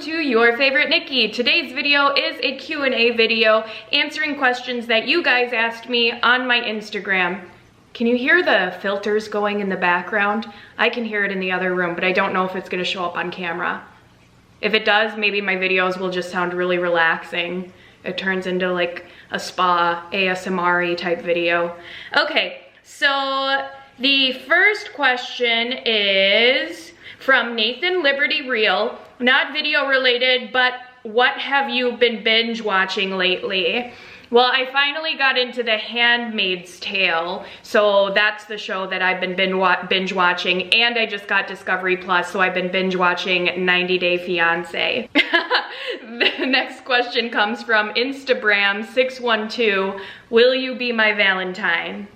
to Your Favorite Nikki. Today's video is a Q&A video answering questions that you guys asked me on my Instagram. Can you hear the filters going in the background? I can hear it in the other room, but I don't know if it's gonna show up on camera. If it does, maybe my videos will just sound really relaxing. It turns into like a spa ASMR-y type video. Okay, so the first question is from Nathan Liberty Real, not video related, but what have you been binge watching lately? Well, I finally got into The Handmaid's Tale, so that's the show that I've been binge watching, and I just got Discovery Plus, so I've been binge watching 90 Day Fiancé. The next question comes from Instagram612, will you be my Valentine?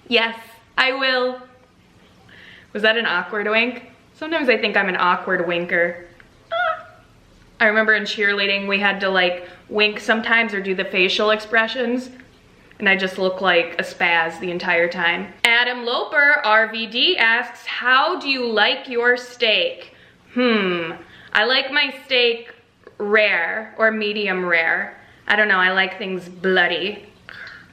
Yes, I will. Was that an awkward wink? Sometimes I think I'm an awkward winker. I remember in cheerleading we had to like wink sometimes or do the facial expressions, and I just look like a spaz the entire time. Adam Loper RVD asks, how do you like your steak? I like my steak rare or medium rare. I don't know, I like things bloody.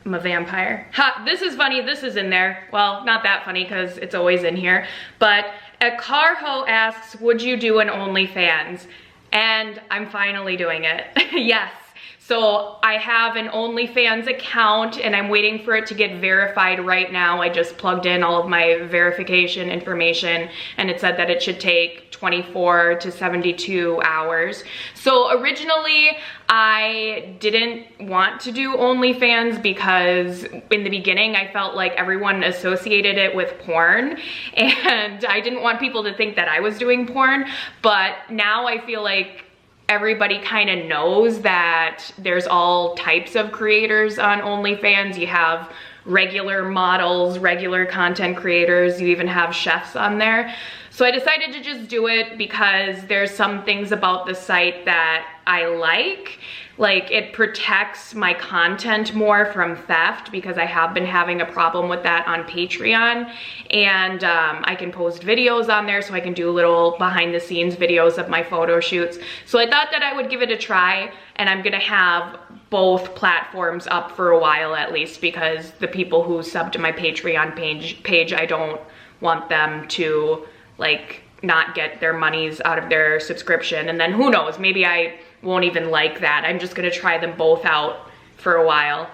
I'm a vampire. Ha, this is funny, this is in there. Well, not that funny because it's always in here, but a Carho asks, would you do an Onlyfans? And I'm finally doing it. Yes. So I have an OnlyFans account and I'm waiting for it to get verified right now. I just plugged in all of my verification information and it said that it should take 24 to 72 hours. So originally I didn't want to do OnlyFans because in the beginning I felt like everyone associated it with porn and I didn't want people to think that I was doing porn, but now I feel like everybody kind of knows that there's all types of creators on OnlyFans. You have regular models, regular content creators, you even have chefs on there. So I decided to just do it because there's some things about the site that I like it protects my content more from theft because I have been having a problem with that on Patreon, and I can post videos on there, so I can do little behind the scenes videos of my photo shoots. So I thought that I would give it a try, and I'm gonna have both platforms up for a while at least because the people who sub to my Patreon page, I don't want them to like not get their monies out of their subscription, and then who knows, maybe I won't even like that. I'm just gonna try them both out for a while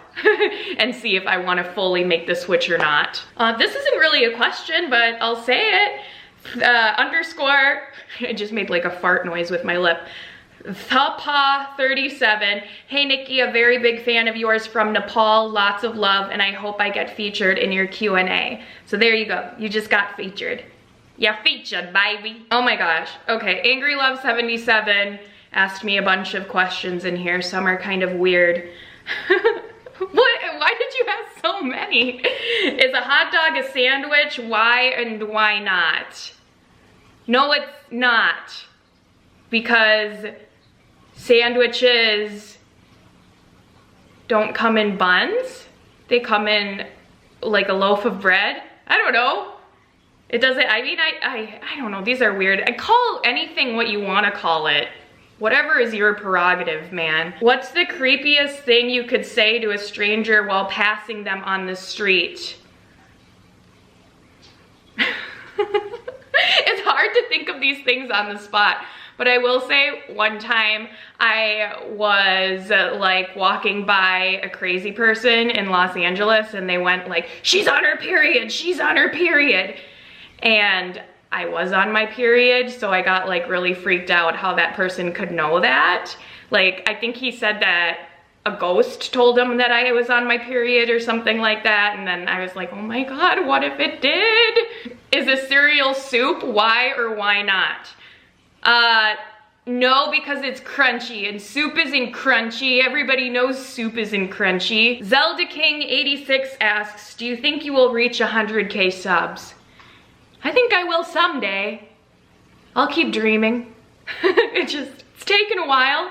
and see if I wanna fully make the switch or not. This isn't really a question, but I'll say it. Underscore, I just made like a fart noise with my lip. Thapa37, hey Nikki, a very big fan of yours from Nepal, lots of love, and I hope I get featured in your Q&A. So there you go, you just got featured. Yeah, featured, baby. Oh my gosh, okay, Angry Love 77 asked me a bunch of questions in here. Some are kind of weird. Why did you ask so many? Is a hot dog a sandwich? Why and why not? No, it's not. Because sandwiches don't come in buns. They come in like a loaf of bread. I don't know. It doesn't, I mean, I don't know. These are weird. I call anything what you want to call it. Whatever is your prerogative, man. What's the creepiest thing you could say to a stranger while passing them on the street? It's hard to think of these things on the spot, but I will say one time I was like walking by a crazy person in Los Angeles and they went like, she's on her period, she's on her period. And I was on my period, so I got like really freaked out how that person could know that. Like, I think he said that a ghost told him that I was on my period or something like that, and then I was like, oh my god, what if it did? Is a cereal soup? Why or why not? No, because it's crunchy, and soup isn't crunchy. Everybody knows soup isn't crunchy. Zelda King 86 asks, do you think you will reach 100K subs? I think I will someday. I'll keep dreaming. It's taken a while.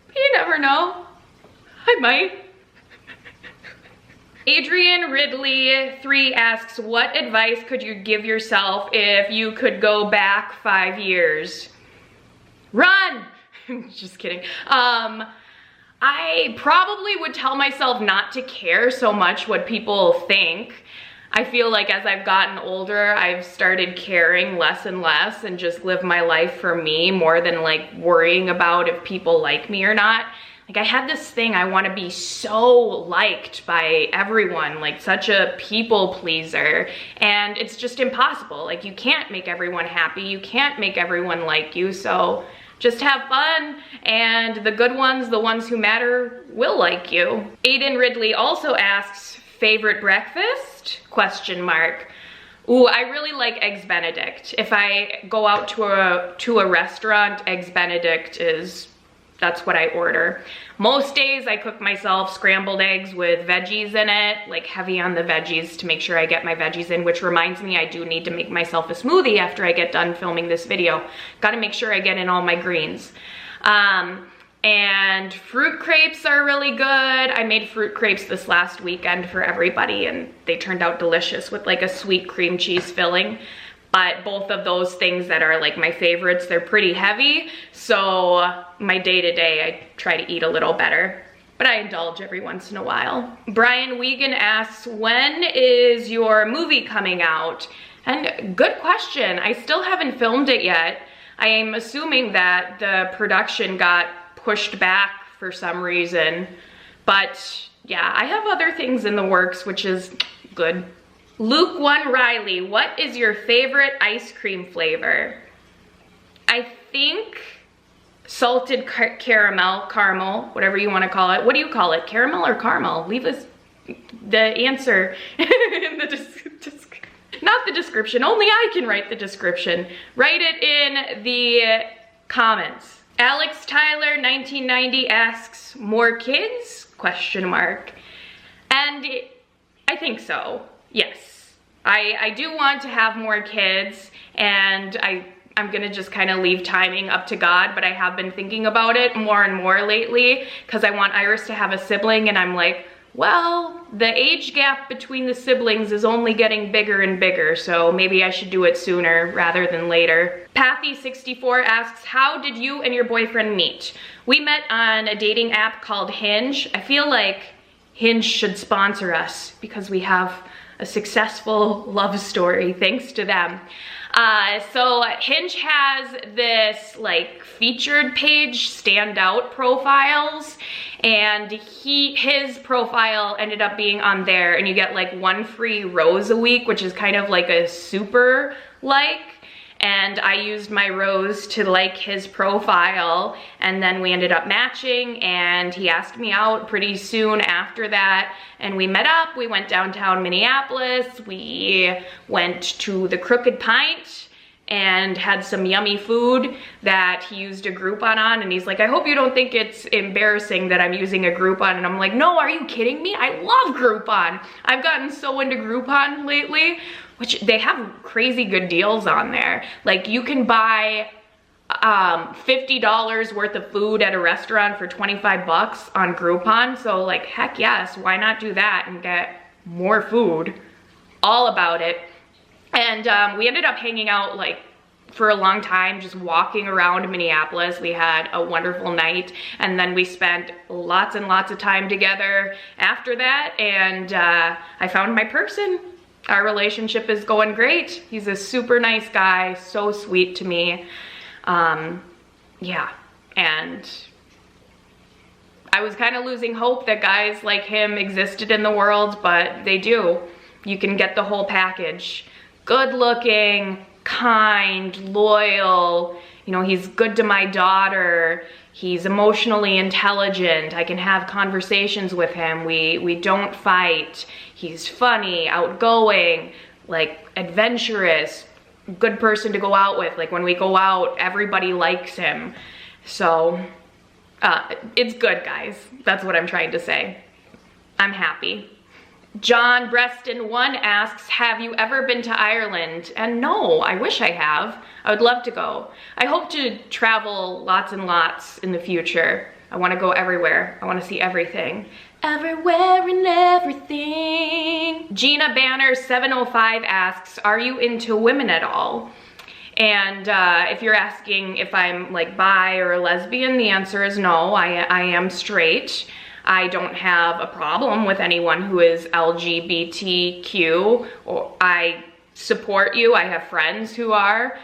But you never know. I might. Adrian Ridley 3 asks, what advice could you give yourself if you could go back 5 years? Run! Just kidding. I probably would tell myself not to care so much what people think. I feel like as I've gotten older, I've started caring less and less and just live my life for me more than like worrying about if people like me or not. Like I had this thing, I want to be so liked by everyone, like such a people pleaser, and it's just impossible. Like you can't make everyone happy, you can't make everyone like you, so just have fun, and the good ones, the ones who matter, will like you. Aiden Ridley also asks, favorite breakfast? Question mark. Ooh, I really like Eggs Benedict. If I go out to a restaurant, Eggs Benedict that's what I order. Most days I cook myself scrambled eggs with veggies in it, like heavy on the veggies to make sure I get my veggies in, which reminds me I do need to make myself a smoothie after I get done filming this video. Gotta make sure I get in all my greens. And fruit crepes are really good. I made fruit crepes this last weekend for everybody and they turned out delicious with like a sweet cream cheese filling. But both of those things that are like my favorites, they're pretty heavy. So my day-to-day, I try to eat a little better, but I indulge every once in a while. Brian Wiegand asks, when is your movie coming out? And good question. I still haven't filmed it yet. I am assuming that the production got pushed back for some reason. But yeah, I have other things in the works, which is good. Luke 1 Riley, what is your favorite ice cream flavor? I think salted caramel, whatever you want to call it. What do you call it? Caramel or caramel? Leave us the answer in the description. Not the description, only I can write the description. Write it in the comments. Alex Tyler 1990 asks, more kids? Question mark. And I think so. Yes, I do want to have more kids, and I'm gonna just kind of leave timing up to God, but I have been thinking about it more and more lately because I want Iris to have a sibling, and I'm like, well, the age gap between the siblings is only getting bigger and bigger, so maybe I should do it sooner rather than later. Pathy64 asks, how did you and your boyfriend meet? We met on a dating app called Hinge. I feel like Hinge should sponsor us because we have a successful love story thanks to them. So Hinge has this like featured page, standout profiles, and his profile ended up being on there, and you get like 1 free rose a week, which is kind of like a super like. And I used my rose to like his profile, and then we ended up matching, and he asked me out pretty soon after that, and we met up. We went downtown Minneapolis, we went to the Crooked Pint and had some yummy food that he used a Groupon on, and he's like, I hope you don't think it's embarrassing that I'm using a Groupon. And I'm like, no, are you kidding me? I love Groupon. I've gotten so into Groupon lately, which they have crazy good deals on there. Like you can buy $50 worth of food at a restaurant for 25 bucks on Groupon. So like, heck yes, why not do that and get more food? All about it. And we ended up hanging out like for a long time, just walking around Minneapolis. We had a wonderful night, and then we spent lots and lots of time together after that, and I found my person. Our relationship is going great. He's a super nice guy, so sweet to me. Yeah, and I was kind of losing hope that guys like him existed in the world, but they do. You can get the whole package. Good looking, kind, loyal, you know, he's good to my daughter, he's emotionally intelligent, I can have conversations with him, we don't fight, he's funny, outgoing, like adventurous, good person to go out with. Like when we go out, everybody likes him. So it's good, guys. That's what I'm trying to say. I'm happy. John Breston 1 asks, have you ever been to Ireland? And no, I wish I have. I would love to go. I hope to travel lots and lots in the future. I want to go everywhere. I want to see everything. Everywhere and everything. Gina Banner 705 asks, are you into women at all? And if you're asking if I'm like bi or a lesbian, the answer is no, I am straight. I don't have a problem with anyone who is LGBTQ, or I support you. I have friends who are.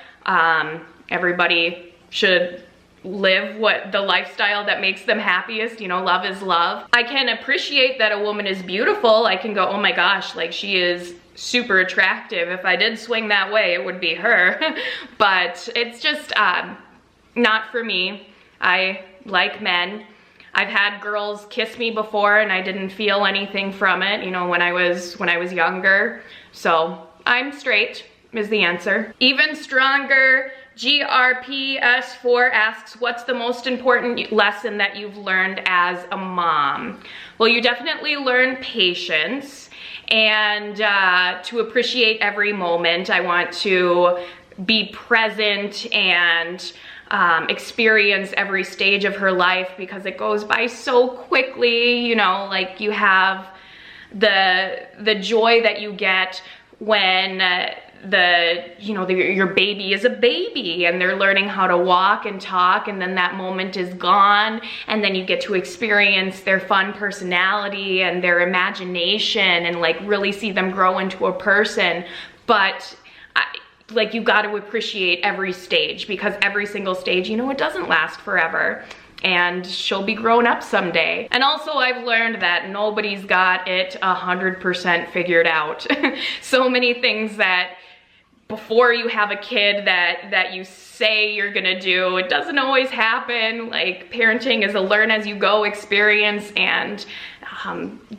Everybody should live the lifestyle that makes them happiest. You know, love is love. I can appreciate that a woman is beautiful. I can go, oh my gosh, like she is super attractive. If I did swing that way, it would be her. But it's just not for me. I like men. I've had girls kiss me before and I didn't feel anything from it, you know, when I was younger. So I'm straight is the answer. Even Stronger GRPS4 asks, what's the most important lesson that you've learned as a mom? Well, you definitely learn patience and to appreciate every moment. I want to be present and experience every stage of her life because it goes by so quickly. You know, like you have the joy that you get when your baby is a baby and they're learning how to walk and talk, and then that moment is gone, and then you get to experience their fun personality and their imagination and like really see them grow into a person. But like you got to appreciate every stage, because every single stage, you know, it doesn't last forever. And she'll be grown up someday. And also I've learned that nobody's got it 100% figured out. So many things that before you have a kid that you say you're gonna do, it doesn't always happen. Like parenting is a learn as you go experience, and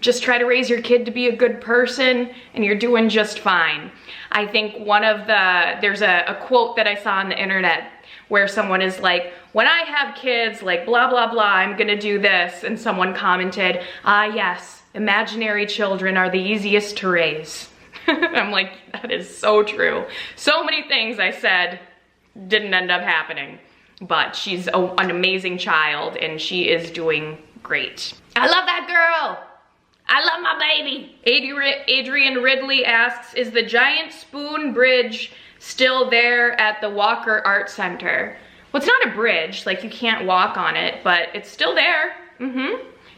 just try to raise your kid to be a good person and you're doing just fine. I think there's a quote that I saw on the internet where someone is like, when I have kids, like blah, blah, blah, I'm gonna do this. And someone commented, yes, imaginary children are the easiest to raise. I'm like, that is so true. So many things I said didn't end up happening, but she's an amazing child and she is doing great. I love that girl. I love my baby. Adrian Ridley asks, is the giant spoon bridge still there at the Walker Art Center? Well, it's not a bridge, like you can't walk on it, but it's still there.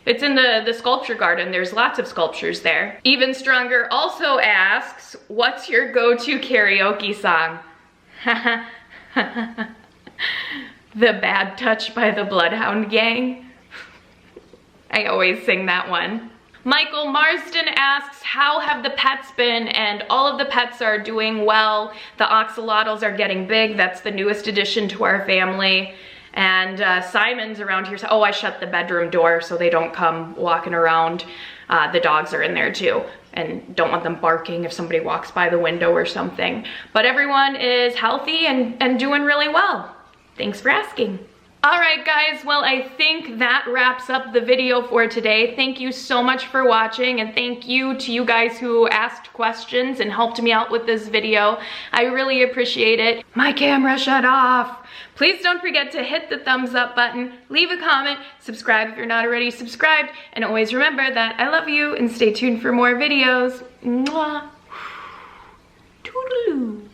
It's in the sculpture garden. There's lots of sculptures there. Even Stronger also asks, what's your go-to karaoke song? The Bad Touch by the Bloodhound Gang. I always sing that one. Michael Marsden asks, how have the pets been? And all of the pets are doing well. The axolotls are getting big. That's the newest addition to our family. And Simon's around here. Oh, I shut the bedroom door so they don't come walking around. The dogs are in there too, and don't want them barking if somebody walks by the window or something. But everyone is healthy and doing really well. Thanks for asking. All right, guys, well, I think that wraps up the video for today. Thank you so much for watching, and thank you to you guys who asked questions and helped me out with this video. I really appreciate it. My camera shut off. Please don't forget to hit the thumbs up button, leave a comment, subscribe if you're not already subscribed, and always remember that I love you, and stay tuned for more videos. Mwah. Toodaloo.